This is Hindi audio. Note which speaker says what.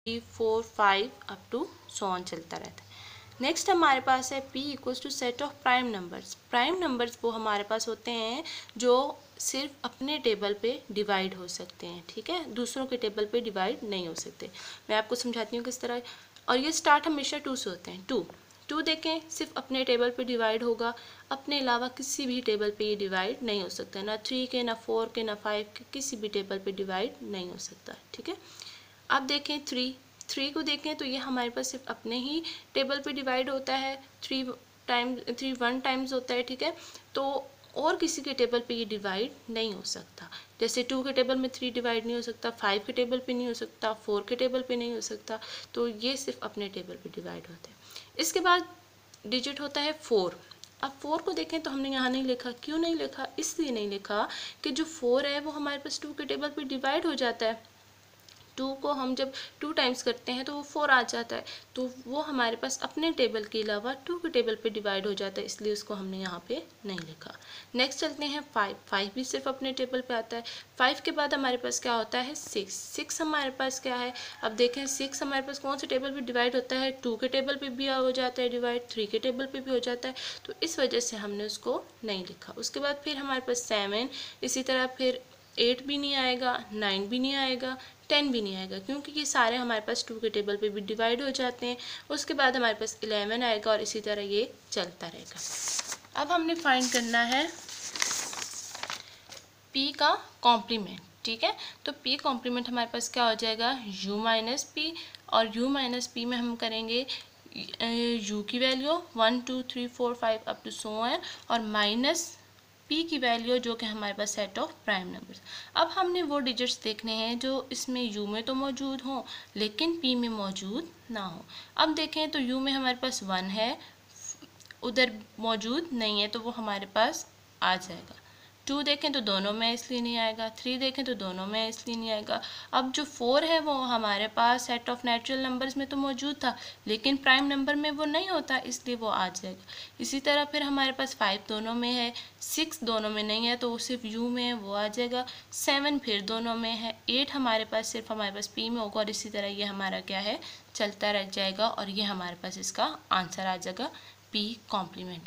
Speaker 1: 4 5 अप टू सो ऑन चलता रहता है। नेक्स्ट हमारे पास है P equals to set of prime numbers. Prime numbers वो हमारे पास होते हैं जो सिर्फ अपने टेबल पे डिवाइड हो सकते हैं, ठीक है, दूसरों के टेबल पे डिवाइड नहीं हो सकते। मैं आपको समझाती हूँ किस तरह। और ये स्टार्ट हमेशा 2 से होते हैं। 2 देखें सिर्फ अपने टेबल पे डिवाइड होगा, अपने अलावा किसी भी टेबल पे ये डिवाइड नहीं हो सकता, ना 3 के, ना 4 के, ना 5 के, किसी भी टेबल पे डिवाइड नहीं हो सकता, ठीक है। अब देखें 3 को देखें तो ये हमारे पास सिर्फ अपने ही टेबल पे डिवाइड होता है, 3 1 टाइम्स होता है, ठीक है। तो और किसी के टेबल पे ये डिवाइड नहीं हो सकता। जैसे 2 के टेबल में 3 डिवाइड नहीं हो सकता, 5 के टेबल पे नहीं हो सकता, 4 के टेबल पे नहीं हो सकता, तो ये सिर्फ अपने टेबल पे डिवाइड होते हैं। इसके बाद डिजिट होता है 4। अब 4 को देखें तो हमने यहाँ नहीं लिखा। क्यों नहीं लिखा? इसलिए नहीं लिखा कि जो 4 है वो हमारे पास 2 के टेबल पे डिवाइड हो जाता है। 2 को हम जब 2 टाइम्स करते हैं तो वो 4 आ जाता है, तो वो हमारे पास अपने टेबल के अलावा 2 के टेबल पे डिवाइड हो जाता है, इसलिए उसको हमने यहाँ पे नहीं लिखा। नेक्स्ट चलते हैं 5 भी सिर्फ अपने टेबल पे आता है। 5 के बाद हमारे पास क्या होता है 6 हमारे पास क्या है। अब देखें 6 हमारे पास कौन से टेबल पे डिवाइड होता है, 2 के टेबल पे भी हो जाता है डिवाइड, 3 के टेबल पे भी हो जाता है, तो इस वजह से हमने उसको नहीं लिखा। उसके बाद फिर हमारे पास 7, इसी तरह फिर 8 भी नहीं आएगा, 9 भी नहीं आएगा, 10 भी नहीं आएगा, क्योंकि ये सारे हमारे पास 2 के टेबल पे भी डिवाइड हो जाते हैं। उसके बाद हमारे पास 11 आएगा और इसी तरह ये चलता रहेगा। अब हमने फाइंड करना है P का कॉम्प्लीमेंट, ठीक है। तो P कॉम्प्लीमेंट हमारे पास क्या हो जाएगा U माइनस पी, और U माइनस पी में हम करेंगे U की value 1 2 3 4 5 up to so on, और माइनस P की वैल्यू जो कि हमारे पास सेट ऑफ प्राइम नंबर्स। अब हमने वो डिजिट्स देखने हैं जो इसमें U में तो मौजूद हों लेकिन P में मौजूद ना हो। अब देखें तो U में हमारे पास 1 है, उधर मौजूद नहीं है, तो वो हमारे पास आ जाएगा। 2 देखें तो दोनों में इसलिए नहीं आएगा, 3 देखें तो दोनों में इसलिए नहीं आएगा। अब जो 4 है वो हमारे पास सेट ऑफ नेचुरल नंबर्स में तो मौजूद था लेकिन प्राइम नंबर में वो नहीं होता, इसलिए वो आ जाएगा। इसी तरह फिर हमारे पास 5 दोनों में है, 6 दोनों में नहीं है तो वो सिर्फ U में है, वो आ जाएगा। 7 फिर दोनों में है, 8 हमारे पास सिर्फ हमारे पास P में होगा, और इसी तरह ये हमारा क्या है चलता रह जाएगा, और ये हमारे पास इसका आंसर आ जाएगा P कॉम्प्लीमेंट।